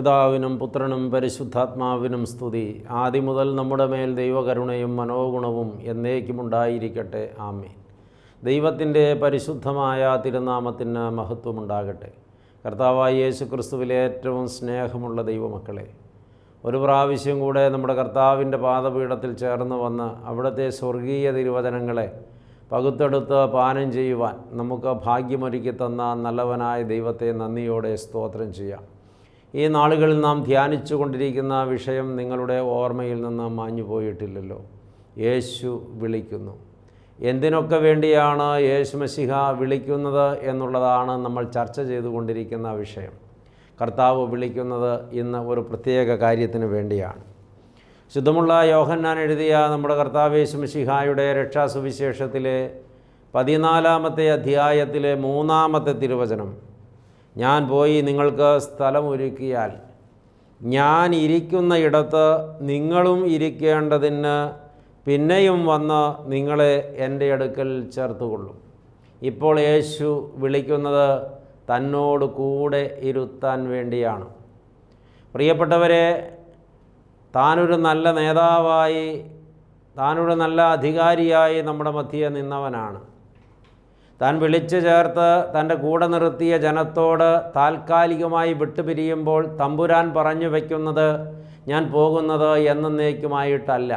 പിതാവിനും പുത്രനും പരിശുദ്ധാത്മാവിനും സ്തുതി. ആദ്യം മുതൽ നമ്മുടെ മേൽ ദൈവകരുണയും മനോഗുണവും എന്നേക്കുമുണ്ടായിരിക്കട്ടെ. ആമേൻ. ദൈവത്തിൻ്റെ പരിശുദ്ധമായ തിരുനാമത്തിന് മഹത്വമുണ്ടാകട്ടെ. കർത്താവായ യേശു ക്രിസ്തുവിലെ ഏറ്റവും സ്നേഹമുള്ള ദൈവമക്കളെ, ഒരു പ്രാവശ്യം കൂടെ നമ്മുടെ കർത്താവിൻ്റെ പാദപീഠത്തിൽ ചേർന്ന് വന്ന് അവിടുത്തെ സ്വർഗീയ തിരുവചനങ്ങളെ പകുത്തെടുത്ത് പാനം ചെയ്യുവാൻ നമുക്ക് ഭാഗ്യമൊരുക്കി തന്ന നല്ലവനായ ദൈവത്തെ നന്ദിയോടെ സ്തോത്രം ചെയ്യാം. ഈ നാളുകളിൽ നാം ധ്യാനിച്ചു കൊണ്ടിരിക്കുന്ന വിഷയം നിങ്ങളുടെ ഓർമ്മയിൽ നിന്ന് മാഞ്ഞു പോയിട്ടില്ലല്ലോ. യേശു വിളിക്കുന്നു. എന്തിനൊക്കെ വേണ്ടിയാണ് യേശു മശിഹ വിളിക്കുന്നത് എന്നുള്ളതാണ് നമ്മൾ ചർച്ച ചെയ്തുകൊണ്ടിരിക്കുന്ന വിഷയം. കർത്താവ് വിളിക്കുന്നത് ഇന്ന് ഒരു പ്രത്യേക കാര്യത്തിന് വേണ്ടിയാണ്. ശുദ്ധമുള്ള യോഹന്നാൻ എഴുതിയ നമ്മുടെ കർത്താവ് യേശു മശിഹായുടെ രക്ഷാസുവിശേഷത്തിലെ 14-ാമത്തെ അധ്യായത്തിലെ 3-ാമത്തെ തിരുവചനം, ഞാൻ പോയി നിങ്ങൾക്ക് സ്ഥലമൊരുക്കിയാൽ ഞാൻ ഇരിക്കുന്ന ഇടത്ത് നിങ്ങളും ഇരിക്കേണ്ടതിന് പിന്നെയും വന്ന് നിങ്ങളെ എൻ്റെ അടുക്കൽ ചേർത്തുകൊള്ളും. ഇപ്പോൾ യേശു വിളിക്കുന്നത് തന്നോട് കൂടെ ഇരുത്താൻ വേണ്ടിയാണ്. പ്രിയപ്പെട്ടവരെ, താനൊരു നല്ല നേതാവായി, താനൊരു നല്ല അധികാരിയായി നമ്മുടെ മധ്യേ നിന്നവനാണ്. താൻ വിളിച്ചു ചേർത്ത് തൻ്റെ കൂടെ നിർത്തിയ ജനത്തോട് താൽക്കാലികമായി വിട്ടുപിരിയുമ്പോൾ തമ്പുരാൻ പറഞ്ഞു വയ്ക്കുന്നത്, ഞാൻ പോകുന്നത് എന്നേക്കുമായിട്ടല്ല,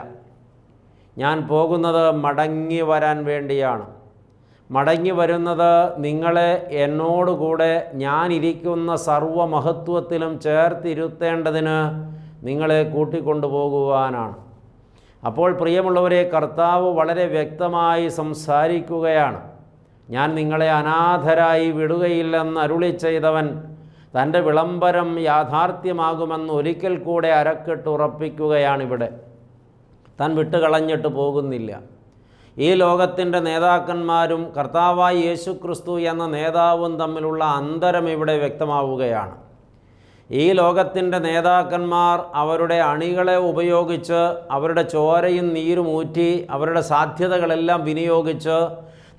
ഞാൻ പോകുന്നത് മടങ്ങി വരാൻ വേണ്ടിയാണ്. മടങ്ങി വരുന്നത് നിങ്ങളെ എന്നോടുകൂടെ ഞാനിരിക്കുന്ന സർവ്വമഹത്വത്തിലും ചേർത്തിരുത്തേണ്ടതിന് നിങ്ങളെ കൂട്ടിക്കൊണ്ടുപോകുവാനാണ്. അപ്പോൾ പ്രിയമുള്ളവരെ, കർത്താവ് വളരെ വ്യക്തമായി സംസാരിക്കുകയാണ്. ഞാൻ നിങ്ങളെ അനാഥരായി വിടുകയില്ലെന്ന് അരുളി ചെയ്തവൻ തൻ്റെ വിളംബരം യാഥാർത്ഥ്യമാകുമെന്ന് ഒരിക്കൽ കൂടെ അരക്കിട്ടുറപ്പിക്കുകയാണിവിടെ. താൻ വിട്ടുകളഞ്ഞിട്ട് പോകുന്നില്ല. ഈ ലോകത്തിൻ്റെ നേതാക്കന്മാരും കർത്താവായ യേശു ക്രിസ്തു എന്ന നേതാവും തമ്മിലുള്ള അന്തരം ഇവിടെ വ്യക്തമാവുകയാണ്. ഈ ലോകത്തിൻ്റെ നേതാക്കന്മാർ അവരുടെ അണികളെ ഉപയോഗിച്ച് അവരുടെ ചോരയും നീരും ഊറ്റി അവരുടെ സാധ്യതകളെല്ലാം വിനിയോഗിച്ച്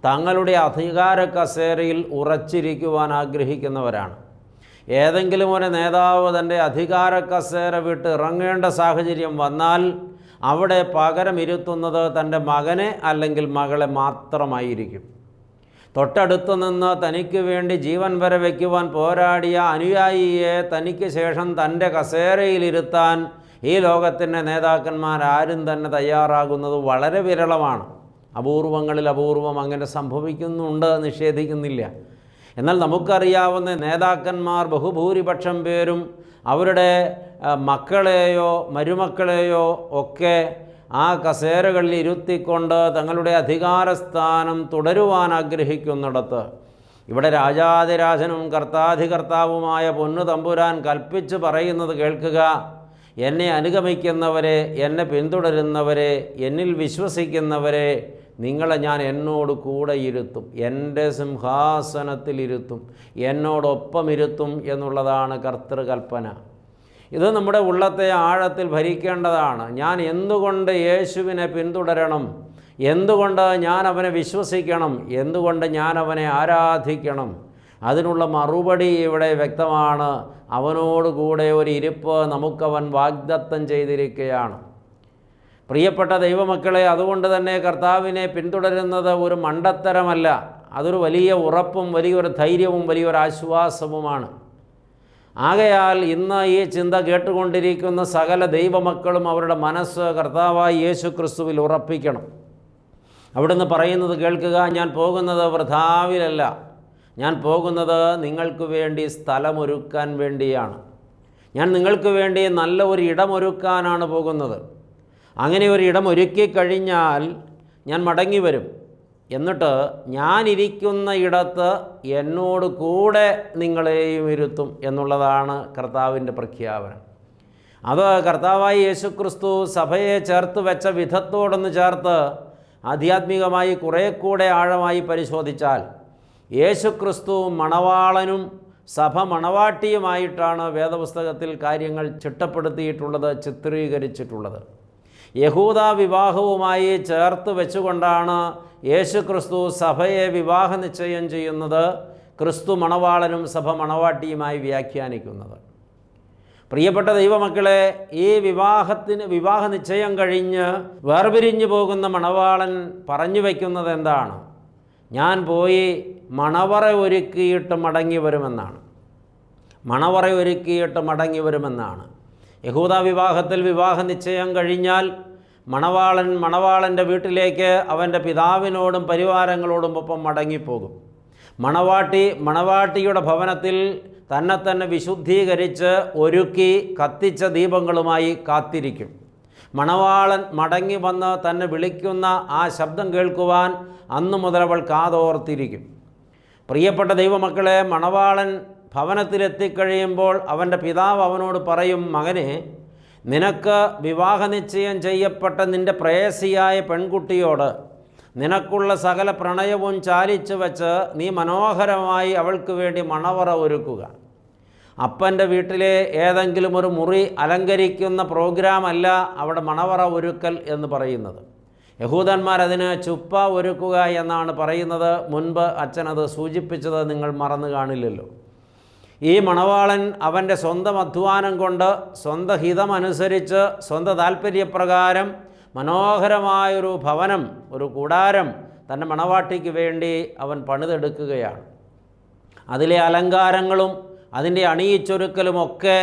തങ്ങളുടെ അധികാര കസേരയിൽ ഉറച്ചിരിക്കുവാൻ ആഗ്രഹിക്കുന്നവരാണ്. ഏതെങ്കിലും ഒരു നേതാവ് തൻ്റെ അധികാര കസേര വിട്ട് ഇറങ്ങേണ്ട സാഹചര്യം വന്നാൽ അവിടെ പകരമിരുത്തുന്നത് തൻ്റെ മകനെ അല്ലെങ്കിൽ മകളെ മാത്രമായിരിക്കും. തൊട്ടടുത്തു നിന്ന് തനിക്ക് വേണ്ടി ജീവൻ വരെ വയ്ക്കുവാൻ പോരാടിയ അനുയായിയെ തനിക്ക് ശേഷം തൻ്റെ കസേരയിലിരുത്താൻ ഈ ലോകത്തിൻ്റെ നേതാക്കന്മാരാരും തന്നെ തയ്യാറാകുന്നത് വളരെ വിരളമാണ്. അപൂർവങ്ങളിൽ അപൂർവം അങ്ങനെ സംഭവിക്കുന്നുണ്ട്, നിഷേധിക്കുന്നില്ല. എന്നാൽ നമുക്കറിയാവുന്ന നേതാക്കന്മാർ ബഹുഭൂരിപക്ഷം പേരും അവരുടെ മക്കളെയോ മരുമക്കളെയോ ഒക്കെ ആ കസേരകളിൽ ഇരുത്തിക്കൊണ്ട് തങ്ങളുടെ അധികാരസ്ഥാനം തുടരുവാൻ ആഗ്രഹിക്കുന്നിടത്ത് ഇവിടെ രാജാതിരാജനും കർത്താധികർത്താവുമായ പൊന്നു തമ്പുരാൻ കൽപ്പിച്ച് പറയുന്നത് കേൾക്കുക, എന്നെ അനുഗമിക്കുന്നവരെ, എന്നെ പിന്തുടരുന്നവരെ, എന്നിൽ വിശ്വസിക്കുന്നവരെ നിങ്ങളെ ഞാൻ എന്നോട് കൂടെ ഇരുത്തും, എൻ്റെ സിംഹാസനത്തിലിരുത്തും, എന്നോടൊപ്പം ഇരുത്തും എന്നുള്ളതാണ് കർത്തൃകൽപ്പന. ഇത് നമ്മുടെ ഉള്ളത്തെ ആഴത്തിൽ ഭരിക്കേണ്ടതാണ്. ഞാൻ എന്തുകൊണ്ട് യേശുവിനെ പിന്തുടരണം? എന്തുകൊണ്ട് ഞാൻ അവനെ വിശ്വസിക്കണം? എന്തുകൊണ്ട് ഞാൻ അവനെ ആരാധിക്കണം? അതിനുള്ള മറുപടി ഇവിടെ വ്യക്തമാണ്. അവനോടുകൂടെ ഒരു ഇരിപ്പ് നമുക്കവൻ വാഗ്ദത്തം ചെയ്തിരിക്കുകയാണ്. പ്രിയപ്പെട്ട ദൈവമക്കളെ, അതുകൊണ്ട് തന്നെ കർത്താവിനെ പിന്തുടരുന്നത് ഒരു മണ്ടത്തരമല്ല, അതൊരു വലിയ ഉറപ്പും വലിയൊരു ധൈര്യവും വലിയൊരു ആശ്വാസവുമാണ്. ആകയാൽ ഇന്ന് ഈ ചിന്ത കേട്ടുകൊണ്ടിരിക്കുന്ന സകല ദൈവമക്കളും അവരുടെ മനസ്സ് കർത്താവായ യേശു ക്രിസ്തുവിൽ ഉറപ്പിക്കണം. അവിടുന്ന് പറയുന്നത് കേൾക്കുക, ഞാൻ പോകുന്നത് വൃഥാവിലല്ല, ഞാൻ പോകുന്നത് നിങ്ങൾക്ക് വേണ്ടി സ്ഥലമൊരുക്കാൻ വേണ്ടിയാണ്. ഞാൻ നിങ്ങൾക്ക് വേണ്ടി നല്ല ഒരു ഇടമൊരുക്കാനാണ് പോകുന്നത്. അങ്ങനെ ഒരു ഇടം ഒരുക്കി കഴിഞ്ഞാൽ ഞാൻ മടങ്ങി വരും. എന്നിട്ട് ഞാനിരിക്കുന്ന ഇടത്ത് എന്നോട് കൂടെ നിങ്ങളെയും ഇരുത്തും എന്നുള്ളതാണ് കർത്താവിൻ്റെ പ്രഖ്യാപനം. അത് കർത്താവായ യേശു ക്രിസ്തു സഭയെ ചേർത്ത് വെച്ച വിധത്തോടൊന്ന് ചേർത്ത് ആധ്യാത്മികമായി കുറേ കൂടെ ആഴമായി പരിശോധിച്ചാൽ യേശു ക്രിസ്തു മണവാളനും സഭ മണവാട്ടിയുമായിട്ടാണ് വേദപുസ്തകത്തിൽ കാര്യങ്ങൾ ചിട്ടപ്പെടുത്തിയിട്ടുള്ളത്, ചിത്രീകരിച്ചിട്ടുള്ളത്. യഹൂദ വിവാഹവുമായി ചേർത്ത് വെച്ചുകൊണ്ടാണ് യേശു ക്രിസ്തു സഭയെ വിവാഹ നിശ്ചയം ചെയ്യുന്നത്, ക്രിസ്തു മണവാളനും സഭ മണവാട്ടിയുമായി വ്യാഖ്യാനിക്കുന്നത്. പ്രിയപ്പെട്ട ദൈവമക്കളെ, ഈ വിവാഹ നിശ്ചയം കഴിഞ്ഞ് വേർപിരിഞ്ഞു പോകുന്ന മണവാളൻ പറഞ്ഞു വയ്ക്കുന്നത് എന്താണ്? ഞാൻ പോയി മണവറ ഒരുക്കിയിട്ട് മടങ്ങി വരുമെന്നാണ്. മണവറ ഒരുക്കിയിട്ട് മടങ്ങി വരുമെന്നാണ്. യഹൂദ വിവാഹത്തിൽ വിവാഹ നിശ്ചയം കഴിഞ്ഞാൽ മണവാളൻ്റെ വീട്ടിലേക്ക് അവൻ്റെ പിതാവിനോടും പരിവാരങ്ങളോടും ഒപ്പം മടങ്ങിപ്പോകും. മണവാട്ടിയുടെ ഭവനത്തിൽ തന്നെ വിശുദ്ധീകരിച്ച് ഒരുക്കി കത്തിച്ച ദീപങ്ങളുമായി കാത്തിരിക്കും. മണവാളൻ മടങ്ങി വന്ന് തന്നെ വിളിക്കുന്ന ആ ശബ്ദം കേൾക്കുവാൻ അന്നു മുതൽ അവൾ കാതോർത്തിരിക്കും. പ്രിയപ്പെട്ട ദൈവമക്കളെ, മണവാളൻ ഭവനത്തിലെത്തിക്കഴിയുമ്പോൾ അവൻ്റെ പിതാവ് അവനോട് പറയും, മകനെ, നിനക്ക് വിവാഹ നിശ്ചയം ചെയ്യപ്പെട്ട നിൻ്റെ പ്രേയസിയായ പെൺകുട്ടിയോട് നിനക്കുള്ള സകല പ്രണയവും ചാലിച്ചു വച്ച് നീ മനോഹരമായി അവൾക്ക് വേണ്ടി മണവറ ഒരുക്കുക. അപ്പൻ്റെ വീട്ടിലെ ഏതെങ്കിലും ഒരു മുറി അലങ്കരിക്കുന്ന പ്രോഗ്രാമല്ല അവിടെ മണവറ ഒരുക്കൽ എന്ന് പറയുന്നത്. യഹൂദന്മാരതിന് ചുപ്പ ഒരുക്കുക എന്നാണ് പറയുന്നത്. മുൻപ് അച്ഛനത് സൂചിപ്പിച്ചത് നിങ്ങൾ മറന്നു കാണില്ലല്ലോ. ഈ മണവാളൻ അവൻ്റെ സ്വന്തം അധ്വാനം കൊണ്ട്, സ്വന്തം ഹിതമനുസരിച്ച്, സ്വന്തം താല്പര്യപ്രകാരം മനോഹരമായൊരു ഭവനം, ഒരു കൂടാരം തൻ്റെ മണവാട്ടിക്ക് വേണ്ടി അവൻ പണിതെടുക്കുകയാണ്. അതിലെ അലങ്കാരങ്ങളും അതിൻ്റെ അണിയിച്ചൊരുക്കലുമൊക്കെ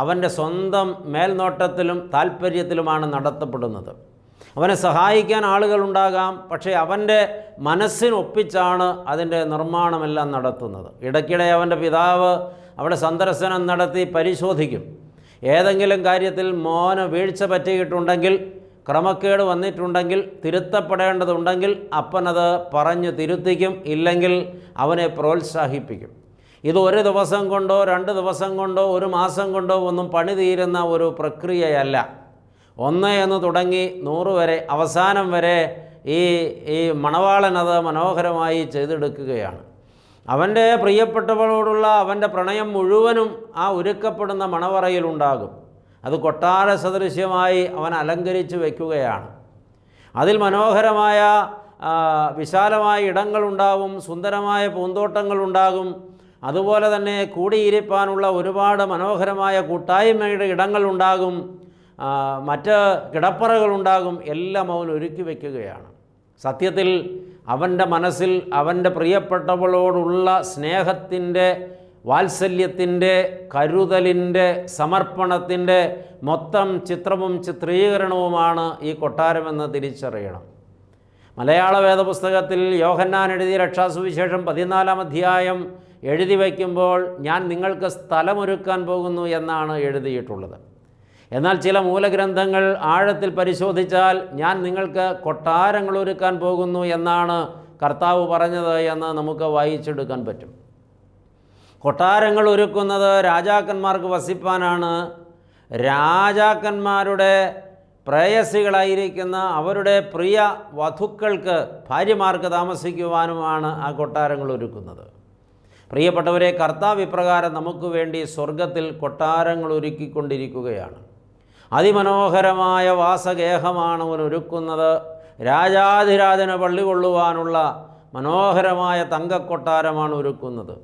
അവൻ്റെ സ്വന്തം മേൽനോട്ടത്തിലും താല്പര്യത്തിലുമാണ് നടത്തപ്പെടുന്നത്. അവനെ സഹായിക്കാൻ ആളുകളുണ്ടാകാം, പക്ഷേ അവൻ്റെ മനസ്സിനൊപ്പിച്ചാണ് അതിൻ്റെ നിർമ്മാണമെല്ലാം നടത്തുന്നത്. ഇടയ്ക്കിടെ അവൻ്റെ പിതാവ് അവിടെ സന്ദർശനം നടത്തി പരിശോധിക്കും. ഏതെങ്കിലും കാര്യത്തിൽ മോന് വീഴ്ച പറ്റിയിട്ടുണ്ടെങ്കിൽ, ക്രമക്കേട് വന്നിട്ടുണ്ടെങ്കിൽ, തിരുത്തപ്പെടേണ്ടതുണ്ടെങ്കിൽ അപ്പനത് പറഞ്ഞു തിരുത്തിക്കും. ഇല്ലെങ്കിൽ അവനെ പ്രോത്സാഹിപ്പിക്കും. ഇത് ഒരു ദിവസം കൊണ്ടോ 2 ദിവസം കൊണ്ടോ 1 മാസം കൊണ്ടോ ഒന്നും പണി തീരുന്ന ഒരു പ്രക്രിയയല്ല. 1 എന്ന് തുടങ്ങി 100 വരെ, അവസാനം വരെ ഈ മണവാളനത് മനോഹരമായി ചെയ്തെടുക്കുകയാണ്. അവൻ്റെ പ്രിയപ്പെട്ടവളോടുള്ള അവൻ്റെ പ്രണയം മുഴുവനും ആ ഒരുക്കപ്പെടുന്ന മണവറയിലുണ്ടാകും. അത് കൊട്ടാര സദൃശ്യമായി അവൻ അലങ്കരിച്ച് വയ്ക്കുകയാണ്. അതിൽ മനോഹരമായ വിശാലമായ ഇടങ്ങളുണ്ടാകും, സുന്ദരമായ പൂന്തോട്ടങ്ങളുണ്ടാകും. അതുപോലെ തന്നെ കൂടിയിരിപ്പാനുള്ള ഒരുപാട് മനോഹരമായ കൂട്ടായ്മയുടെ ഇടങ്ങളുണ്ടാകും, മറ്റ് കിടപ്പറകളുണ്ടാകും. എല്ലാം അവൻ ഒരുക്കി വയ്ക്കുകയാണ്. സത്യത്തിൽ അവൻ്റെ മനസ്സിൽ അവൻ്റെ പ്രിയപ്പെട്ടവളോടുള്ള സ്നേഹത്തിൻ്റെ, വാത്സല്യത്തിൻ്റെ, കരുതലിൻ്റെ, സമർപ്പണത്തിൻ്റെ മൊത്തം ചിത്രവും ചിത്രീകരണവുമാണ് ഈ കൊട്ടാരമെന്ന് തിരിച്ചറിയണം. മലയാള വേദപുസ്തകത്തിൽ യോഹന്നാൻ എഴുതിയ രക്ഷാസുവിശേഷം 14-ാം അധ്യായം എഴുതി വയ്ക്കുമ്പോൾ ഞാൻ നിങ്ങൾക്ക് സ്ഥലമൊരുക്കാൻ പോകുന്നു എന്നാണ് എഴുതിയിട്ടുള്ളത്. എന്നാൽ ചില മൂലഗ്രന്ഥങ്ങൾ ആഴത്തിൽ പരിശോധിച്ചാൽ ഞാൻ നിങ്ങൾക്ക് കൊട്ടാരങ്ങൾ ഒരുക്കാൻ പോകുന്നു എന്നാണ് കർത്താവ് പറഞ്ഞത് എന്ന് നമുക്ക് വായിച്ചെടുക്കാൻ പറ്റും. കൊട്ടാരങ്ങൾ ഒരുക്കുന്നത് രാജാക്കന്മാർക്ക് വസിപ്പാനാണ്. രാജാക്കന്മാരുടെ പ്രേയസികളായിരിക്കുന്ന അവരുടെ പ്രിയ വധുക്കൾക്ക്, ഭാര്യമാർക്ക് താമസിക്കുവാനുമാണ് ആ കൊട്ടാരങ്ങൾ ഒരുക്കുന്നത്. പ്രിയപ്പെട്ടവരെ, കർത്താവ് ഇപ്രകാരം നമുക്ക് വേണ്ടി സ്വർഗത്തിൽ കൊട്ടാരങ്ങൾ ഒരുക്കിക്കൊണ്ടിരിക്കുകയാണ്. അതിമനോഹരമായ വാസഗേഹമാണ് അവൻ ഒരുക്കുന്നത്. രാജാധിരാജന് പള്ളി കൊള്ളുവാനുള്ള മനോഹരമായ തങ്കക്കൊട്ടാരമാണ് ഒരുക്കുന്നത്.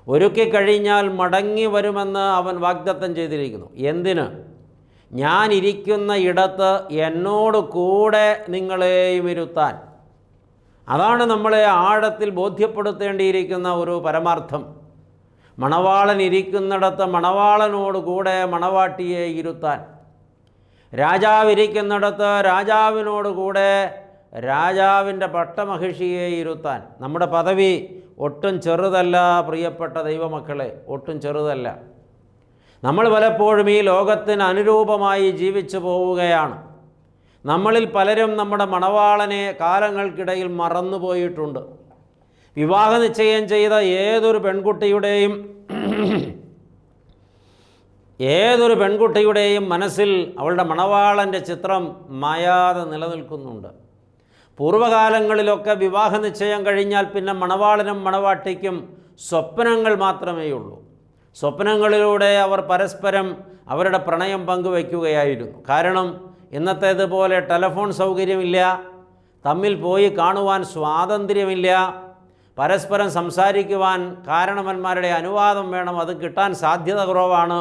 ഒരുക്കിക്കഴിഞ്ഞാൽ മടങ്ങി വരുമെന്ന് അവൻ വാഗ്ദത്തം ചെയ്തിരിക്കുന്നു. എന്തിന്? ഞാൻ ഇരിക്കുന്ന ഇടത്ത് എന്നോട് കൂടെ നിങ്ങളെയും ഇരുത്താൻ. അതാണ് നമ്മളെ ആഴത്തിൽ ബോധ്യപ്പെടുത്തേണ്ടിയിരിക്കുന്ന ഒരു പരമാർത്ഥം. മണവാളൻ ഇരിക്കുന്നിടത്ത് മണവാളനോട് കൂടെ മണവാട്ടിയെ ഇരുത്താൻ, രാജാവിരിക്കുന്നിടത്ത് രാജാവിനോട് കൂടെ രാജാവിൻ്റെ പട്ടമഹിഷിയെ ഇരുത്താൻ. നമ്മുടെ പദവി ഒട്ടും ചെറുതല്ല പ്രിയപ്പെട്ട ദൈവമക്കളെ, ഒട്ടും ചെറുതല്ല. നമ്മൾ പലപ്പോഴും ഈ ലോകത്തിന് അനുരൂപമായി ജീവിച്ചു പോവുകയാണ്. നമ്മളിൽ പലരും നമ്മുടെ മണവാളനെ കാലങ്ങൾക്കിടയിൽ മറന്നുപോയിട്ടുണ്ട്. വിവാഹ നിശ്ചയം ചെയ്ത ഏതൊരു പെൺകുട്ടിയുടെയും മനസ്സിൽ അവളുടെ മണവാളൻ്റെ ചിത്രം മായാതെ നിലനിൽക്കുന്നുണ്ട്. പൂർവ്വകാലങ്ങളിലൊക്കെ വിവാഹ നിശ്ചയം കഴിഞ്ഞാൽ പിന്നെ മണവാളനും മണവാട്ടിക്കും സ്വപ്നങ്ങൾ മാത്രമേയുള്ളൂ. സ്വപ്നങ്ങളിലൂടെ അവർ പരസ്പരം അവരുടെ പ്രണയം പങ്കുവയ്ക്കുകയായിരുന്നു. കാരണം ഇന്നത്തേതുപോലെ ടെലഫോൺ സൗകര്യമില്ല, തമ്മിൽ പോയി കാണുവാൻ സ്വാതന്ത്ര്യമില്ല, പരസ്പരം സംസാരിക്കുവാൻ കാരണവന്മാരുടെ അനുവാദം വേണം, അത് കിട്ടാൻ സാധ്യത കുറവാണ്.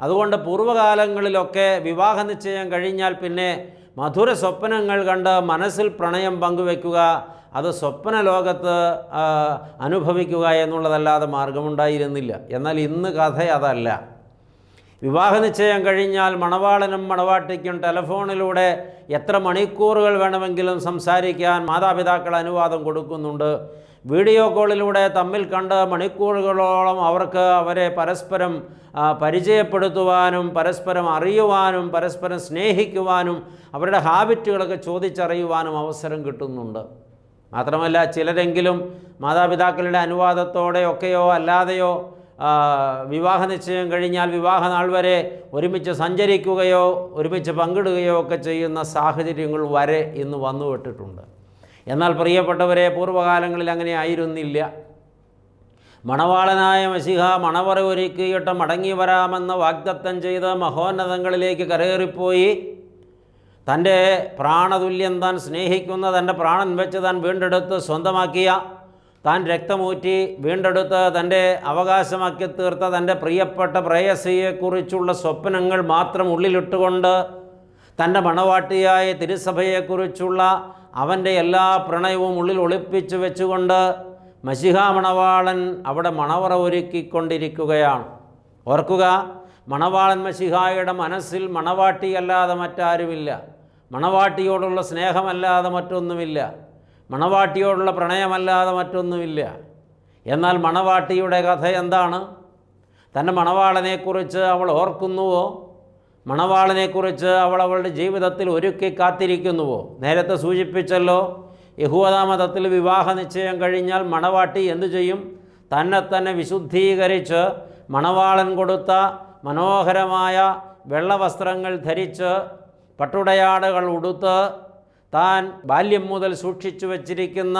അതുകൊണ്ട് പൂർവ്വകാലങ്ങളിലൊക്കെ വിവാഹ നിശ്ചയം കഴിഞ്ഞാൽ പിന്നെ മധുര സ്വപ്നങ്ങൾ കണ്ട് മനസ്സിൽ പ്രണയം പങ്കുവെക്കുക, അത് സ്വപ്ന ലോകത്ത് അനുഭവിക്കുക എന്നുള്ളതല്ലാതെ മാർഗമുണ്ടായിരുന്നില്ല. എന്നാൽ ഇന്ന് കഥ അതല്ല. വിവാഹ നിശ്ചയം കഴിഞ്ഞാൽ മണവാളനും മണവാട്ടിക്കും ടെലഫോണിലൂടെ എത്ര മണിക്കൂറുകൾ വേണമെങ്കിലും സംസാരിക്കാൻ മാതാപിതാക്കൾ അനുവാദം കൊടുക്കുന്നുണ്ട്. വീഡിയോ കോളിലൂടെ തമ്മിൽ കണ്ട് മണിക്കൂറുകളോളം അവരെ പരസ്പരം പരിചയപ്പെടുത്തുവാനും പരസ്പരം അറിയുവാനും പരസ്പരം സ്നേഹിക്കുവാനും അവരുടെ ഹാബിറ്റുകളൊക്കെ ചോദിച്ചറിയുവാനും അവസരം കിട്ടുന്നുണ്ട്. മാത്രമല്ല, ചിലരെങ്കിലും മാതാപിതാക്കളുടെ അനുവാദത്തോടെയൊക്കെയോ അല്ലാതെയോ വിവാഹ നിശ്ചയം കഴിഞ്ഞാൽ വിവാഹ നാൾ വരെ ഒരുമിച്ച് സഞ്ചരിക്കുകയോ ഒരുമിച്ച് പങ്കിടുകയോ ഒക്കെ ചെയ്യുന്ന സാഹചര്യങ്ങൾ വരെ ഇന്ന് വന്നുവിട്ടിട്ടുണ്ട്. എന്നാൽ പ്രിയപ്പെട്ടവരെ, പൂർവ്വകാലങ്ങളിൽ അങ്ങനെ ആയിരുന്നില്ല. മണവാളനായ മശിഹ മണവറ ഒരുക്കിയിട്ട് മടങ്ങി വരാമെന്ന് വാഗ്ദത്തം ചെയ്ത് മഹോന്നതങ്ങളിലേക്ക് കരയേറിപ്പോയി തൻ്റെ പ്രാണതുല്യം താൻ സ്നേഹിക്കുന്ന തൻ്റെ പ്രാണൻ വെച്ച് താൻ വീണ്ടെടുത്ത് സ്വന്തമാക്കിയ, താൻ രക്തമൂറ്റി വീണ്ടെടുത്ത് തൻ്റെ അവകാശമാക്കി തീർത്ത തൻ്റെ പ്രിയപ്പെട്ട പ്രേയസിയെക്കുറിച്ചുള്ള സ്വപ്നങ്ങൾ മാത്രം ഉള്ളിലിട്ടുകൊണ്ട് തൻ്റെ മണവാട്ടിയായ തിരുസഭയെക്കുറിച്ചുള്ള അവൻ്റെ എല്ലാ പ്രണയവും ഉള്ളിൽ ഒളിപ്പിച്ചു വെച്ചുകൊണ്ട് മശിഹ മണവാളൻ അവിടെ മണവറ ഒരുക്കിക്കൊണ്ടിരിക്കുകയാണ്. ഓർക്കുക, മണവാളൻ മശിഹായുടെ മനസ്സിൽ മണവാട്ടിയല്ലാതെ മറ്റാരുമില്ല. മണവാട്ടിയോടുള്ള സ്നേഹമല്ലാതെ മറ്റൊന്നുമില്ല. മണവാട്ടിയോടുള്ള പ്രണയമല്ലാതെ മറ്റൊന്നുമില്ല. എന്നാൽ മണവാട്ടിയുടെ കഥ എന്താണ്? തൻ്റെ മണവാളനെക്കുറിച്ച് അവൾ ഓർക്കുന്നുവോ? മണവാളനെക്കുറിച്ച് അവളുടെ ജീവിതത്തിൽ ഒരുക്കി കാത്തിരിക്കുന്നുവോ? നേരത്തെ സൂചിപ്പിച്ചല്ലോ, യഹൂദമതത്തിൽ വിവാഹ നിശ്ചയം കഴിഞ്ഞാൽ മണവാട്ടി എന്തു ചെയ്യും? തന്നെ വിശുദ്ധീകരിച്ച് മണവാളൻ കൊടുത്ത മനോഹരമായ വെള്ളവസ്ത്രങ്ങൾ ധരിച്ച് പട്ടുടയാടകൾ ഉടുത്ത് താൻ ബാല്യം മുതൽ സൂക്ഷിച്ചു വച്ചിരിക്കുന്ന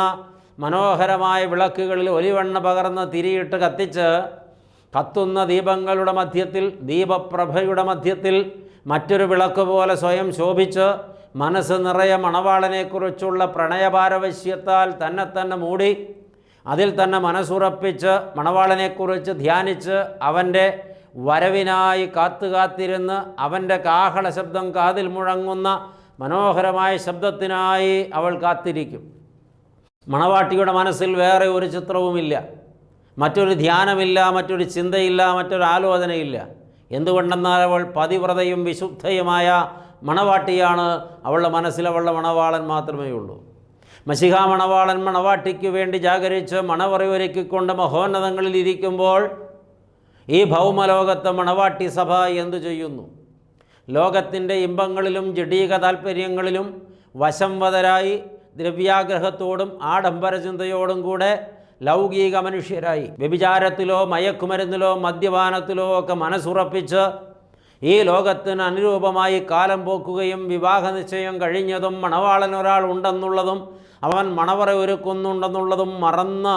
മനോഹരമായ വിളക്കുകളിൽ ഒലിവെണ്ണ പകർന്ന് തിരിയിട്ട് കത്തിച്ച് കത്തുന്ന ദീപങ്ങളുടെ മധ്യത്തിൽ, ദീപപ്രഭയുടെ മധ്യത്തിൽ മറ്റൊരു വിളക്ക് പോലെ സ്വയം ശോഭിച്ച് മനസ്സ് നിറയെ മണവാളനെക്കുറിച്ചുള്ള പ്രണയപാരവശ്യത്താൽ തന്നെ മൂടി അതിൽ തന്നെ മനസ്സുറപ്പിച്ച് മണവാളനെക്കുറിച്ച് ധ്യാനിച്ച് അവൻ്റെ വരവിനായി കാത്തിരുന്ന് അവൻ്റെ കാഹള ശബ്ദം കാതിൽ മുഴങ്ങുന്ന മനോഹരമായ ശബ്ദത്തിനായി അവൾ കാത്തിരിക്കും. മണവാട്ടിയുടെ മനസ്സിൽ വേറെ ഒരു ചിത്രവുമില്ല, മറ്റൊരു ധ്യാനമില്ല, മറ്റൊരു ചിന്തയില്ല, മറ്റൊരു ആലോചനയില്ല. എന്തുകൊണ്ടെന്നാൽ അവൾ പതിവ്രതയും വിശുദ്ധയുമായ മണവാട്ടിയാണ്. അവളുടെ മനസ്സിൽ അവളുടെ മണവാളൻ മാത്രമേ ഉള്ളൂ. മശിഹ മണവാളൻ മണവാട്ടിക്ക് വേണ്ടി ജാഗരിച്ച് മണവറ ഒരുക്കിക്കൊണ്ട് മഹോന്നതങ്ങളിൽ ഇരിക്കുമ്പോൾ ഈ ഭൗമലോകത്തെ മണവാട്ടി സഭ എന്തു ചെയ്യുന്നു? ലോകത്തിൻ്റെ ഇമ്പങ്ങളിലും ജഡീക താൽപ്പര്യങ്ങളിലും വശംവദരായി ദ്രവ്യാഗ്രഹത്തോടും ആഡംബര ചിന്തയോടും കൂടെ ലൗകിക മനുഷ്യരായി വ്യഭിചാരത്തിലോ മയക്കുമരുന്നിലോ മദ്യപാനത്തിലോ ഒക്കെ മനസ്സുറപ്പിച്ച് ഈ ലോകത്തിന് അനുരൂപമായി കാലം പോക്കുകയും വിവാഹ നിശ്ചയം കഴിഞ്ഞതും മണവാളൻ ഒരാൾ ഉണ്ടെന്നുള്ളതും അവൻ മണവറ ഒരുക്കുന്നുണ്ടെന്നുള്ളതും മറന്ന്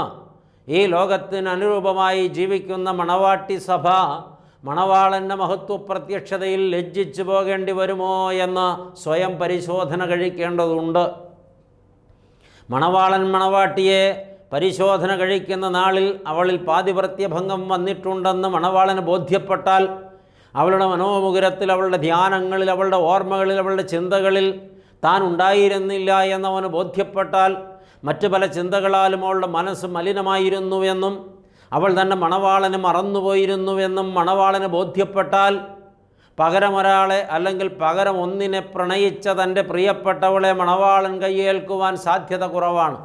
ഈ ലോകത്തിന് അനുരൂപമായി ജീവിക്കുന്ന മണവാട്ടി സഭ മണവാളൻ്റെ മഹത്വപ്രത്യക്ഷതയിൽ ലജ്ജിച്ചു പോകേണ്ടി വരുമോ എന്ന് സ്വയം പരിശോധന കഴിക്കേണ്ടതുണ്ട്. മണവാളൻ മണവാട്ടിയെ പരിശോധന കഴിക്കുന്ന നാളിൽ അവളിൽ പാതിവ്രത്യഭംഗം വന്നിട്ടുണ്ടെന്ന് മണവാളന് ബോധ്യപ്പെട്ടാൽ, അവളുടെ മനോമുകുരത്തിൽ, അവളുടെ ധ്യാനങ്ങളിൽ, അവളുടെ ഓർമ്മകളിൽ, അവളുടെ ചിന്തകളിൽ താൻ ഉണ്ടായിരുന്നില്ല എന്നവന് ബോധ്യപ്പെട്ടാൽ, മറ്റു പല ചിന്തകളാലും അവളുടെ മനസ്സ് മലിനമായിരുന്നുവെന്നും അവൾ തന്നെ മണവാളന് മറന്നുപോയിരുന്നുവെന്നും മണവാളന് ബോധ്യപ്പെട്ടാൽ, പകരമൊരാളെ അല്ലെങ്കിൽ പകരം ഒന്നിനെ പ്രണയിച്ച തൻ്റെ പ്രിയപ്പെട്ടവളെ മണവാളൻ കയ്യേൽക്കുവാൻ സാധ്യത കുറവാണ്.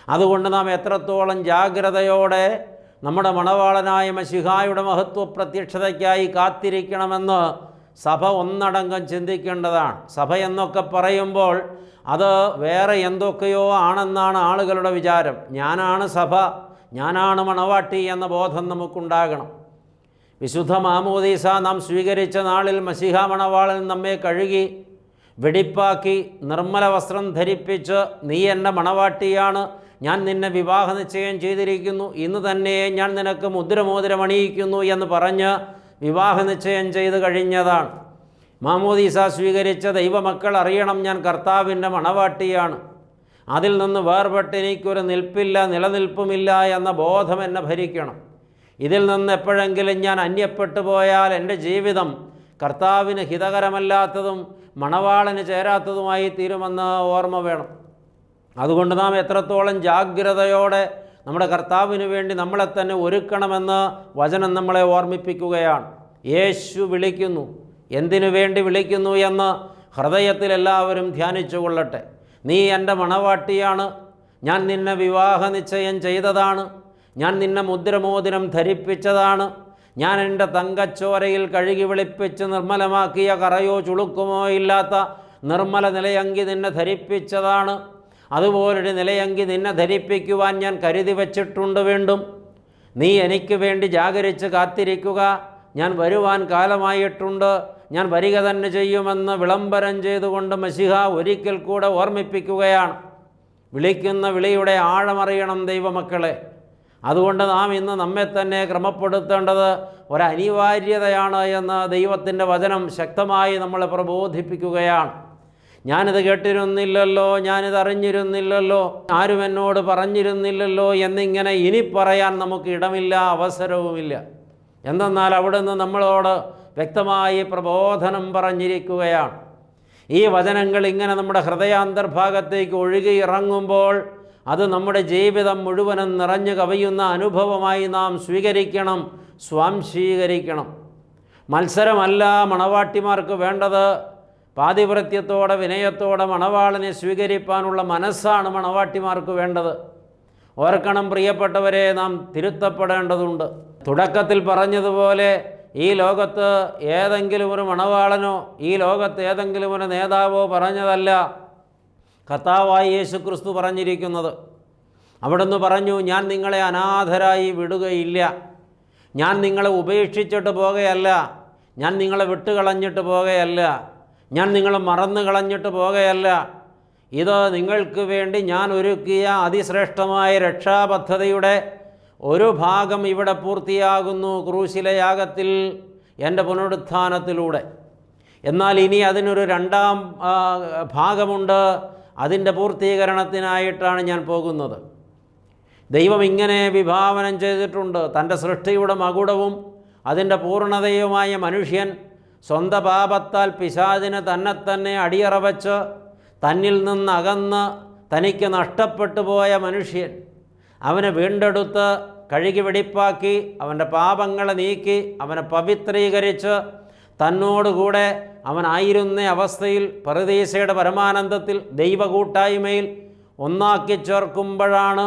അതുകൊണ്ട് നാം എത്രത്തോളം ജാഗ്രതയോടെ നമ്മുടെ മണവാളനായ മശിഹായുടെ മഹത്വ പ്രത്യക്ഷതയ്ക്കായി കാത്തിരിക്കണമെന്ന് സഭ ഒന്നടങ്കം ചിന്തിക്കേണ്ടതാണ്. സഭ എന്നൊക്കെ പറയുമ്പോൾ അത് വേറെ എന്തൊക്കെയോ ആണെന്നാണ് ആളുകളുടെ വിചാരം. ഞാനാണ് സഭ, ഞാനാണ് മണവാട്ടി എന്ന ബോധം നമുക്കുണ്ടാകണം. വിശുദ്ധ മാമോദീസ നാം സ്വീകരിച്ച നാളിൽ മശിഹ മണവാളൻ നമ്മെ കഴുകി വെടിപ്പാക്കി നിർമ്മല വസ്ത്രം ധരിപ്പിച്ച്, നീ എൻ്റെ മണവാട്ടിയാണ്, ഞാൻ നിന്നെ വിവാഹ നിശ്ചയം ചെയ്തിരിക്കുന്നു, ഇന്ന് തന്നെ ഞാൻ നിനക്ക് മുദ്രമോതിരം അണിയിക്കുന്നു എന്ന് പറഞ്ഞ് വിവാഹ നിശ്ചയം ചെയ്ത് കഴിഞ്ഞതാണ്. മാമോദീസ സ്വീകരിച്ച ദൈവമക്കൾ അറിയണം, ഞാൻ കർത്താവിൻ്റെ മണവാട്ടിയാണ്, അതിൽ നിന്ന് വേർപെട്ട് എനിക്കൊരു നിൽപ്പില്ല, നിലനിൽപ്പുമില്ല എന്ന ബോധം എന്നെ ഭരിക്കണം. ഇതിൽ നിന്ന് എപ്പോഴെങ്കിലും ഞാൻ അന്യപ്പെട്ടു പോയാൽ എൻ്റെ ജീവിതം കർത്താവിന് ഹിതകരമല്ലാത്തതും മണവാളന് ചേരാത്തതുമായി തീരുമെന്ന് ഓർമ്മ വേണം. അതുകൊണ്ട് നാം എത്രത്തോളം ജാഗ്രതയോടെ നമ്മുടെ കർത്താവിന് വേണ്ടി നമ്മളെ തന്നെ ഒരുക്കണമെന്ന് വചനം നമ്മളെ ഓർമ്മിപ്പിക്കുകയാണ്. യേശു വിളിക്കുന്നു. എന്തിനു വേണ്ടി വിളിക്കുന്നു എന്ന് ഹൃദയത്തിൽ എല്ലാവരും ധ്യാനിച്ചു കൊള്ളട്ടെ. നീ എൻ്റെ മണവാട്ടിയാണ്, ഞാൻ നിന്നെ വിവാഹ നിശ്ചയം ചെയ്തതാണ്, ഞാൻ നിന്നെ മുദ്രമോതിരം ധരിപ്പിച്ചതാണ്, ഞാൻ എൻ്റെ തങ്കച്ചോരയിൽ കഴുകി വെളുപ്പിച്ച് നിർമ്മലമാക്കിയ കറയോ ചുളുക്കുമോ ഇല്ലാത്ത നിർമ്മല നിലയങ്കി നിന്നെ ധരിപ്പിച്ചതാണ്. അതുപോലൊരു നിലയങ്കി നിന്നെ ധരിപ്പിക്കുവാൻ ഞാൻ കരുതി വച്ചിട്ടുണ്ട്. വീണ്ടും നീ എനിക്ക് വേണ്ടി ജാഗരിച്ച് കാത്തിരിക്കുക, ഞാൻ വരുവാൻ കാലമായിട്ടുണ്ട്, ഞാൻ വരിക തന്നെ ചെയ്യുമെന്ന് വിളംബരം ചെയ്തുകൊണ്ട് മശിഹ ഒരിക്കൽ കൂടെ ഓർമ്മിപ്പിക്കുകയാണ്. വിളിക്കുന്ന വിളിയുടെ ആഴമറിയണം ദൈവമക്കളെ. അതുകൊണ്ട് നാം ഇന്ന് നമ്മെ തന്നെ ക്രമപ്പെടുത്തേണ്ടത് ഒരനിവാര്യതയാണ് എന്ന് ദൈവത്തിൻ്റെ വചനം ശക്തമായി നമ്മളെ പ്രബോധിപ്പിക്കുകയാണ്. ഞാനിത് കേട്ടിരുന്നില്ലല്ലോ, ഞാനിത് അറിഞ്ഞിരുന്നില്ലല്ലോ, ആരും എന്നോട് പറഞ്ഞിരുന്നില്ലല്ലോ എന്നിങ്ങനെ ഇനി പറയാൻ നമുക്ക് ഇടമില്ല, അവസരവുമില്ല. എന്തെന്നാൽ അവിടുന്ന് നമ്മളോട് വ്യക്തമായി പ്രബോധനം പറഞ്ഞിരിക്കുകയാണ്. ഈ വചനങ്ങൾ ഇങ്ങനെ നമ്മുടെ ഹൃദയാന്തർഭാഗത്തേക്ക് ഒഴുകി ഇറങ്ങുമ്പോൾ അത് നമ്മുടെ ജീവിതം മുഴുവനും നിറഞ്ഞു കവിയുന്ന അനുഭവമായി നാം സ്വീകരിക്കണം, സ്വാംശീകരിക്കണം. മത്സരമല്ല മണവാട്ടിമാർക്ക് വേണ്ടത്, പാതിവൃത്യത്തോടെ വിനയത്തോടെ മണവാളനെ സ്വീകരിപ്പാനുള്ള മനസ്സാണ് മണവാട്ടിമാർക്ക് വേണ്ടത്. ഓർക്കണം പ്രിയപ്പെട്ടവരെ, നാം തിരുത്തപ്പെടേണ്ടതുണ്ട്. തുടക്കത്തിൽ പറഞ്ഞതുപോലെ ഈ ലോകത്ത് ഏതെങ്കിലും ഒരു മണവാളനോ ഈ ലോകത്ത് ഏതെങ്കിലും ഒരു നേതാവോ പറഞ്ഞതല്ല കർത്താവായ യേശു ക്രിസ്തു പറഞ്ഞിരിക്കുന്നത്. അവിടുന്ന് പറഞ്ഞു, ഞാൻ നിങ്ങളെ അനാഥരായി വിടുകയില്ല, ഞാൻ നിങ്ങളെ ഉപേക്ഷിച്ചിട്ട് പോകുകയല്ല, ഞാൻ നിങ്ങളെ വിട്ടുകളഞ്ഞിട്ട് പോകുകയല്ല, ഞാൻ നിങ്ങളെ മറന്നു കളഞ്ഞിട്ട് പോകുകയല്ല. ഇത് നിങ്ങൾക്ക് വേണ്ടി ഞാൻ ഒരുക്കിയ അതിശ്രേഷ്ഠമായ രക്ഷാപദ്ധതിയുടെ ഒരു ഭാഗം ഇവിടെ പൂർത്തിയാകുന്നു ക്രൂശിലെ യാഗത്തിൽ, എൻ്റെ പുനരുത്ഥാനത്തിലൂടെ. എന്നാൽ ഇനി അതിനൊരു രണ്ടാം ഭാഗമുണ്ട്. അതിൻ്റെ പൂർത്തീകരണത്തിനായിട്ടാണ് ഞാൻ പോകുന്നത്. ദൈവം ഇങ്ങനെ വിഭാവനം ചെയ്തിട്ടുണ്ട്. തൻ്റെ സൃഷ്ടിയുടെ മകുടവും അതിൻ്റെ പൂർണ്ണതയുമായ മനുഷ്യൻ സ്വന്തം പാപത്താൽ പിശാചിന് തന്നെ അടിയറവച്ച് തന്നിൽ നിന്നകന്ന് തനിക്ക് നഷ്ടപ്പെട്ടു പോയ മനുഷ്യൻ അവനെ വീണ്ടെടുത്ത് കഴുകി വെടിപ്പാക്കി അവൻ്റെ പാപങ്ങളെ നീക്കി അവനെ പവിത്രീകരിച്ച് തന്നോടുകൂടെ അവനായിരുന്ന അവസ്ഥയിൽ പരദീസയുടെ പരമാനന്ദത്തിൽ ദൈവകൂട്ടായ്മയിൽ ഒന്നാക്കി ചേർക്കുമ്പോഴാണ്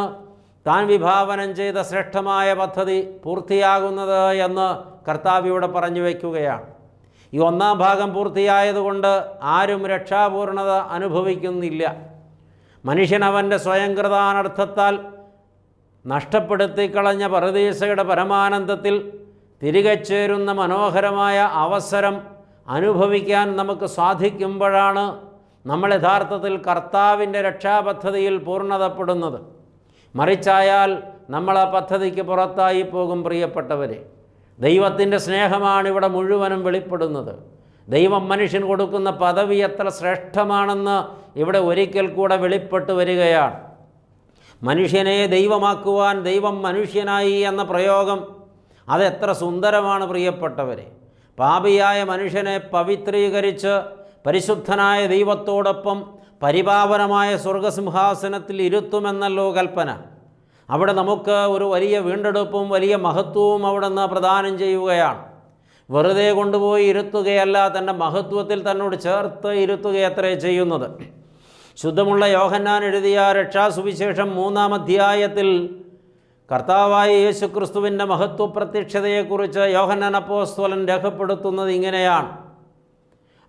താൻ വിഭാവനം ചെയ്ത ശ്രേഷ്ഠമായ പദ്ധതി പൂർത്തിയാകുന്നത് എന്ന് കർത്താവ് ഇവിടെ പറഞ്ഞു വയ്ക്കുകയാണ്. ഈ ഒന്നാം ഭാഗം പൂർത്തിയായതുകൊണ്ട് ആരും രക്ഷാപൂർണത അനുഭവിക്കുന്നില്ല. മനുഷ്യൻ അവൻ്റെ സ്വയംകൃതാനർത്ഥത്താൽ നഷ്ടപ്പെടുത്തിക്കളഞ്ഞ പരദീസയുടെ പരമാനന്ദത്തിൽ തിരികെ ചേരുന്ന മനോഹരമായ അവസരം അനുഭവിക്കാൻ നമുക്ക് സാധിക്കുമ്പോഴാണ് നമ്മൾ യഥാർത്ഥത്തിൽ കർത്താവിൻ്റെ രക്ഷാപദ്ധതിയിൽ പൂർണ്ണതപ്പെടുന്നത്. മറിച്ചായാൽ നമ്മൾ ആ പദ്ധതിക്ക് പുറത്തായി പോകും. പ്രിയപ്പെട്ടവരെ, ദൈവത്തിൻ്റെ സ്നേഹമാണ് ഇവിടെ മുഴുവനും വെളിപ്പെടുന്നത്. ദൈവം മനുഷ്യൻ കൊടുക്കുന്ന പദവി എത്ര ശ്രേഷ്ഠമാണെന്ന് ഇവിടെ ഒരിക്കൽ കൂടെ വെളിപ്പെട്ട് വരികയാണ്. മനുഷ്യനെ ദൈവമാക്കുവാൻ ദൈവം മനുഷ്യനായി എന്ന പ്രയോഗം അതെത്ര സുന്ദരമാണ് പ്രിയപ്പെട്ടവരെ. പാപിയായ മനുഷ്യനെ പവിത്രീകരിച്ച് പരിശുദ്ധനായ ദൈവത്തോടൊപ്പം പരിപാവനമായ സ്വർഗസിംഹാസനത്തിൽ ഇരുത്തുമെന്നല്ലോ കൽപ്പന. അവിടെ നമുക്ക് ഒരു വലിയ വീണ്ടെടുപ്പും വലിയ മഹത്വവും അവിടെ നിന്ന് പ്രദാനം ചെയ്യുകയാണ്. വെറുതെ കൊണ്ടുപോയി ഇരുത്തുകയല്ല, തൻ്റെ മഹത്വത്തിൽ തന്നോട് ചേർത്ത് ഇരുത്തുകയത്രേ ചെയ്യുന്നത്. ശുദ്ധമുള്ള യോഹന്നാൻ എഴുതിയ രക്ഷാസുവിശേഷം 3-ാം അധ്യായത്തിൽ കർത്താവായ യേശുക്രിസ്തുവിൻ്റെ മഹത്വപ്രത്യക്ഷതയെക്കുറിച്ച് യോഹന്നാൻ അപ്പോസ്തലൻ രേഖപ്പെടുത്തുന്നത് ഇങ്ങനെയാണ്: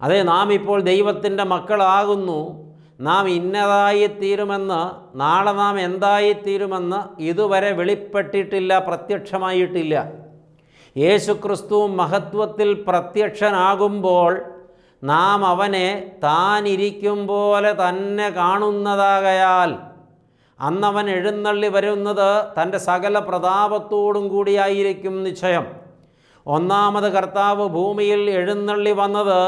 അതെ, നാം ഇപ്പോൾ ദൈവത്തിൻ്റെ മക്കളാകുന്നു, നാം ഇന്നതായിത്തീരുമെന്ന്, നാളെ നാം എന്തായിത്തീരുമെന്ന് ഇതുവരെ വെളിപ്പെട്ടിട്ടില്ല, പ്രത്യക്ഷമായിട്ടില്ല. യേശുക്രിസ്തു മഹത്വത്തിൽ പ്രത്യക്ഷനാകുമ്പോൾ നാം അവനെ താനിരിക്കും പോലെ തന്നെ കാണുന്നതാകയാൽ അന്നവൻ എഴുന്നള്ളി വരുന്നത് തൻ്റെ സകല പ്രതാപത്തോടും കൂടിയായിരിക്കും നിശ്ചയം. ഒന്നാമത് കർത്താവ് ഭൂമിയിൽ എഴുന്നള്ളി വന്നത്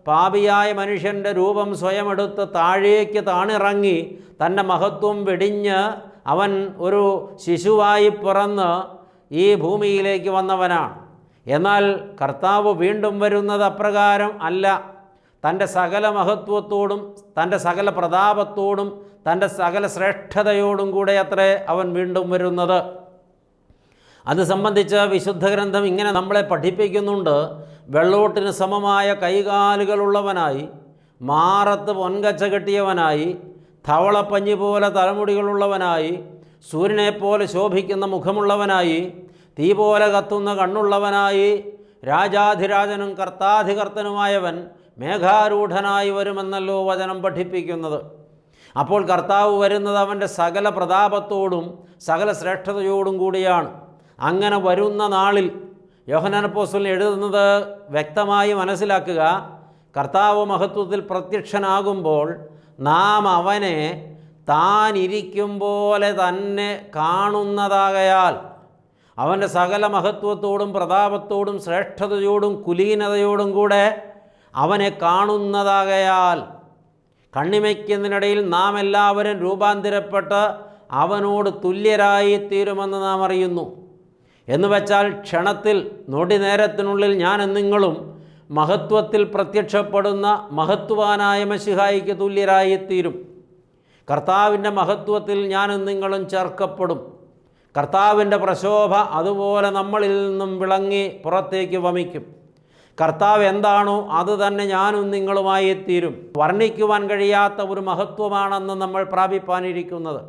പാപിയായ മനുഷ്യൻ്റെ രൂപം സ്വയമെടുത്ത് താഴേക്ക് താണിറങ്ങി തൻ്റെ മഹത്വം വെടിഞ്ഞ് അവൻ ഒരു ശിശുവായി പിറന്ന് ഈ ഭൂമിയിലേക്ക് വന്നവനാണ്. എന്നാൽ കർത്താവ് വീണ്ടും വരുന്നത് അപ്രകാരം അല്ല. തൻ്റെ സകല മഹത്വത്തോടും തൻ്റെ സകല പ്രതാപത്തോടും തൻ്റെ സകല ശ്രേഷ്ഠതയോടും കൂടെ അത്രേ അവൻ വീണ്ടും വരുന്നത്. അത് സംബന്ധിച്ച് വിശുദ്ധ ഗ്രന്ഥം ഇങ്ങനെ നമ്മളെ പഠിപ്പിക്കുന്നുണ്ട്. വെള്ളോട്ടിന് സമമായ കൈകാലുകളുള്ളവനായി, മാറത്ത് പൊൻകച്ച കെട്ടിയവനായി, ധവളപ്പഞ്ഞി പോലെ തലമുടികളുള്ളവനായി, സൂര്യനെപ്പോലെ ശോഭിക്കുന്ന മുഖമുള്ളവനായി, തീ പോലെ കത്തുന്ന കണ്ണുള്ളവനായി, രാജാധിരാജനും കർത്താധികർത്തനുമായവൻ മേഘാരൂഢനായി വരുമെന്നല്ലോ വചനം പഠിപ്പിക്കുന്നത്. അപ്പോൾ കർത്താവ് വരുന്നത് അവൻ്റെ സകല പ്രതാപത്തോടും സകല ശ്രേഷ്ഠതയോടും കൂടിയാണ്. അങ്ങനെ വരുന്ന നാളിൽ യോഹന്നാൻ അപ്പോസ്തലൻ എഴുതുന്നത് വ്യക്തമായി മനസ്സിലാക്കുക. കർത്താവ് മഹത്വത്തിൽ പ്രത്യക്ഷനാകുമ്പോൾ നാം അവനെ താൻ ഇരിക്കും പോലെ തന്നെ കാണുന്നതാകയാൽ, അവൻ്റെ സകല മഹത്വത്തോടും പ്രതാപത്തോടും ശ്രേഷ്ഠതയോടും കുലീനതയോടും കൂടെ അവനെ കാണുന്നതാകയാൽ കണ്ണിമയ്ക്കുന്നതിനിടയിൽ നാം എല്ലാവരും രൂപാന്തരപ്പെട്ട് അവനോട് തുല്യരായി തീരുമെന്ന് നാം അറിയുന്നു. എന്നുവെച്ചാൽ ക്ഷണത്തിൽ നൊടി നേരത്തിനുള്ളിൽ ഞാനും നിങ്ങളും മഹത്വത്തിൽ പ്രത്യക്ഷപ്പെടുന്ന മഹത്വാനായ മശിഹായിക്ക് തുല്യരായിത്തീരും. കർത്താവിൻ്റെ മഹത്വത്തിൽ ഞാനും നിങ്ങളും ചേർക്കപ്പെടും. കർത്താവിൻ്റെ പ്രശോഭ അതുപോലെ നമ്മളിൽ നിന്നും വിളങ്ങി പുറത്തേക്ക് വമിക്കും. കർത്താവ് എന്താണോ അത് തന്നെ ഞാനും നിങ്ങളുമായി തീരും. വർണ്ണിക്കുവാൻ കഴിയാത്ത ഒരു മഹത്വമാണെന്ന് നമ്മൾ പ്രാപിപ്പാനിരിക്കുന്നത്.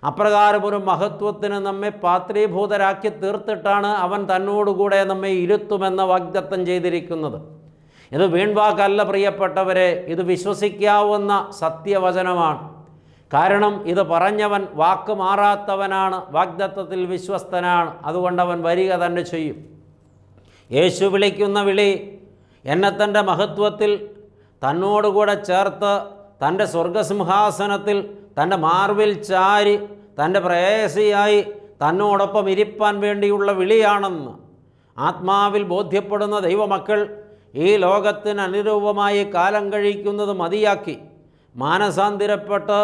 അപ്രകാരം ഒരു മഹത്വത്തിന് നമ്മെ പാത്രീഭൂതരാക്കി തീർത്തിട്ടാണ് അവൻ തന്നോടുകൂടെ നമ്മെ ഇരുത്തുമെന്ന് വാഗ്ദത്തം ചെയ്തിരിക്കുന്നത്. ഇത് വീൺവാക്കല്ല പ്രിയപ്പെട്ടവരെ, ഇത് വിശ്വസിക്കാവുന്ന സത്യവചനമാണ്. കാരണം ഇത് പറഞ്ഞവൻ വാക്ക് മാറാത്തവനാണ്, വാഗ്ദത്തത്തിൽ വിശ്വസ്തനാണ്. അതുകൊണ്ട് അവൻ വരിക തന്നെ ചെയ്യും. യേശു വിളിക്കുന്ന വിളി എന്നെ തൻ്റെ മഹത്വത്തിൽ തന്നോടുകൂടെ ചേർത്ത് തൻ്റെ സ്വർഗസിംഹാസനത്തിൽ തൻ്റെ മാർവിൽ ചാരി തൻ്റെ പ്രേയസിയായി തന്നോടൊപ്പം ഇരിപ്പാൻ വേണ്ടിയുള്ള വിളിയാണെന്ന് ആത്മാവിൽ ബോധ്യപ്പെടുന്ന ദൈവമക്കൾ ഈ ലോകത്തിന് അനുരൂപമായി കാലം കഴിക്കുന്നത് മതിയാക്കി മാനസാന്തരപ്പെട്ട്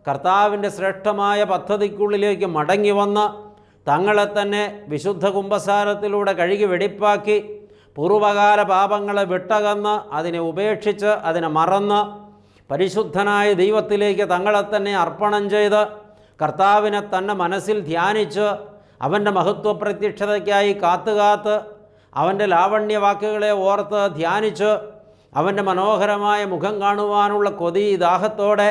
കർത്താവിൻ്റെ ശ്രേഷ്ഠമായ പദ്ധതിക്കുള്ളിലേക്ക് മടങ്ങി വന്ന് തങ്ങളെ തന്നെ വിശുദ്ധ കുമ്പസാരത്തിലൂടെ കഴുകി വെടിപ്പാക്കി പൂർവകാല പാപങ്ങളെ വിട്ടകന്ന് അതിനെ ഉപേക്ഷിച്ച് അതിനെ മറന്ന് പരിശുദ്ധനായ ദൈവത്തിലേക്ക് തങ്ങളെ തന്നെ അർപ്പണം ചെയ്ത് കർത്താവിനെ തന്നെ മനസ്സിൽ ധ്യാനിച്ച് അവൻ്റെ മഹത്വപ്രത്യക്ഷതയ്ക്കായി കാത്തുകാത്ത് അവൻ്റെ ലാവണ്യവാക്കുകളെ ഓർത്ത് ധ്യാനിച്ച് അവൻ്റെ മനോഹരമായ മുഖം കാണുവാനുള്ള കൊതി ദാഹത്തോടെ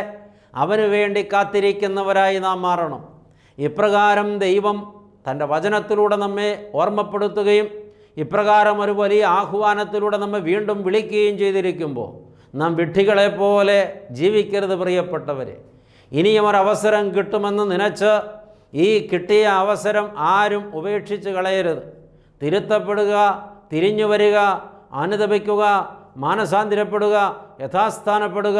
അവന് വേണ്ടി കാത്തിരിക്കുന്നവരായി നാം മാറണം. ഇപ്രകാരം ദൈവം തൻ്റെ വചനത്തിലൂടെ നമ്മെ ഓർമ്മപ്പെടുത്തുകയും ഇപ്രകാരം ഒരു വലിയ ആഹ്വാനത്തിലൂടെ നമ്മെ വീണ്ടും വിളിക്കുകയും ചെയ്തിരിക്കുമ്പോൾ നാം വിഡ്ഢികളെപ്പോലെ ജീവിക്കരുത് പ്രിയപ്പെട്ടവരെ. ഇനിയും ഒരവസരം കിട്ടുമെന്ന് നനച്ച് ഈ കിട്ടിയ അവസരം ആരും ഉപേക്ഷിച്ച് കളയരുത്. തിരുത്തപ്പെടുക, തിരിഞ്ഞു വരിക, അനുതപിക്കുക, മാനസാന്തരപ്പെടുക, യഥാസ്ഥാനപ്പെടുക,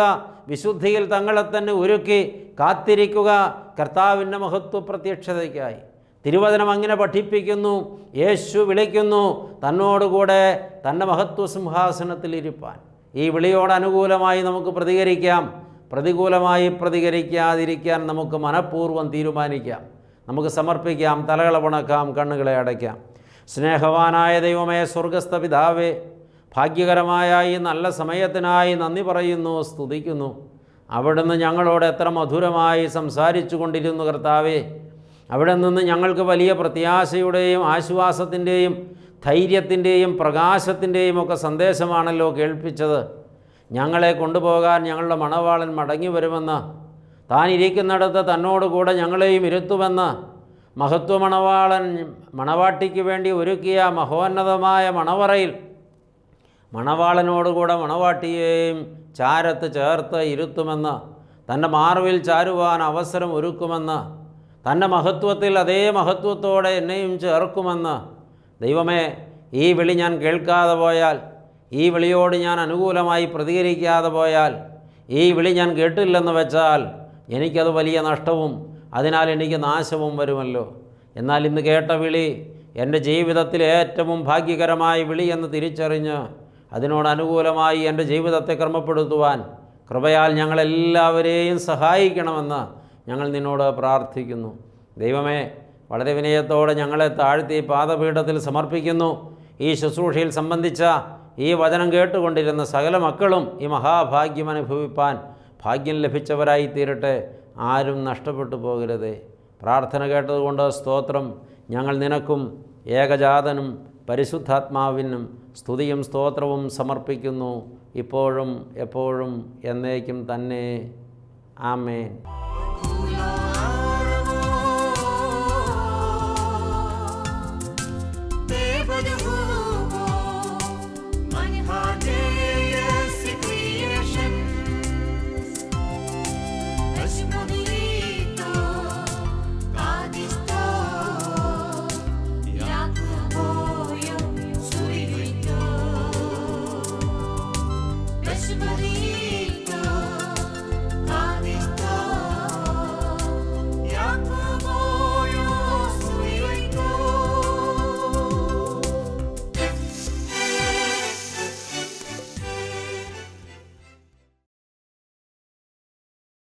വിശുദ്ധിയിൽ തങ്ങളെ തന്നെ ഒരുക്കി കാത്തിരിക്കുക കർത്താവിൻ്റെ മഹത്വ പ്രത്യക്ഷതയ്ക്കായി. തിരുവചനം അങ്ങനെ പഠിപ്പിക്കുന്നു. യേശു വിളിക്കുന്നു തന്നോടുകൂടെ തൻ്റെ മഹത്വ സിംഹാസനത്തിലിരിപ്പാൻ. ഈ വിളിയോട് അനുകൂലമായി നമുക്ക് പ്രതികരിക്കാം, പ്രതികൂലമായി പ്രതികരിക്കാതിരിക്കാൻ നമുക്ക് മനഃപൂർവ്വം തീരുമാനിക്കാം. നമുക്ക് സമർപ്പിക്കാം, തലകളെ വണക്കാം, കണ്ണുകളെ അടയ്ക്കാം. സ്നേഹവാനായ ദൈവമേ, സ്വർഗസ്ഥ പിതാവേ, ഭാഗ്യകരമായ ഈ നല്ല സമയത്തിനായി നന്ദി പറയുന്നു, സ്തുതിക്കുന്നു. അവിടുന്ന് ഞങ്ങളോട് എത്ര മധുരമായി സംസാരിച്ചു കൊണ്ടിരുന്നു കർത്താവേ. അവിടെ നിന്ന് ഞങ്ങൾക്ക് വലിയ പ്രത്യാശയുടെയും ആശ്വാസത്തിൻ്റെയും ധൈര്യത്തിൻ്റെയും പ്രകാശത്തിൻ്റെയും ഒക്കെ സന്ദേശമാണല്ലോ കേൾപ്പിച്ചത്. ഞങ്ങളെ കൊണ്ടുപോകാൻ ഞങ്ങളുടെ മണവാളൻ മടങ്ങി വരുമെന്ന്, താൻ ഇരിക്കുന്നിടത്ത് തന്നോടുകൂടെ ഞങ്ങളെയും ഇരുത്തുമെന്ന് മഹത്വമണവാളൻ മണവാട്ടിക്ക് വേണ്ടി ഒരുക്കിയ മഹോന്നതമായ മണവറയിൽ മണവാളനോടുകൂടെ മണവാട്ടിയെയും ചാരത്ത് ചേർത്ത് ഇരുത്തുമെന്ന്, തൻ്റെ മാർവിൽ ചാരുവാൻ അവസരം ഒരുക്കുമെന്ന്, തൻ്റെ മഹത്വത്തിൽ അതേ മഹത്വത്തോടെ എന്നെയും ചേർക്കുമെന്ന്. ദൈവമേ, ഈ വിളി ഞാൻ കേൾക്കാതെ പോയാൽ, ഈ വിളിയോട് ഞാൻ അനുകൂലമായി പ്രതികരിക്കാതെ പോയാൽ, ഈ വിളി ഞാൻ കേട്ടില്ലെന്ന് വെച്ചാൽ എനിക്കത് വലിയ നഷ്ടവും അതിനാൽ എനിക്ക് നാശവും വരുമല്ലോ. എന്നാൽ ഇന്ന് കേട്ട വിളി എൻ്റെ ജീവിതത്തിലെ ഏറ്റവും ഭാഗ്യകരമായ വിളി എന്ന് തിരിച്ചറിഞ്ഞ് അതിനോട് അനുകൂലമായി എൻ്റെ ജീവിതത്തെ ക്രമപ്പെടുത്തുവാൻ കൃപയാൽ ഞങ്ങളെല്ലാവരെയും സഹായിക്കണമെന്ന് ഞങ്ങൾ നിന്നോട് പ്രാർത്ഥിക്കുന്നു. ദൈവമേ, വളരെ വിനയത്തോടെ ഞങ്ങളെ താഴ്ത്തി പാദപീഠത്തിൽ സമർപ്പിക്കുന്നു. ഈ ശുശ്രൂഷയിൽ സംബന്ധിച്ച ഈ വചനം കേട്ടുകൊണ്ടിരുന്ന സകല മക്കളും ഈ മഹാഭാഗ്യം അനുഭവിപ്പാൻ ഭാഗ്യം ലഭിച്ചവരായി തീരട്ടെ. ആരും നഷ്ടപ്പെട്ടു പോകരുതേ. പ്രാർത്ഥന കേട്ടതുകൊണ്ട് സ്തോത്രം. ഞങ്ങൾ നിനക്കും ഏകജാതനും പരിശുദ്ധാത്മാവിനും സ്തുതിയും സ്തോത്രവും സമർപ്പിക്കുന്നു, ഇപ്പോഴും എപ്പോഴും എന്നേക്കും തന്നെ. ആമേൻ. Somebody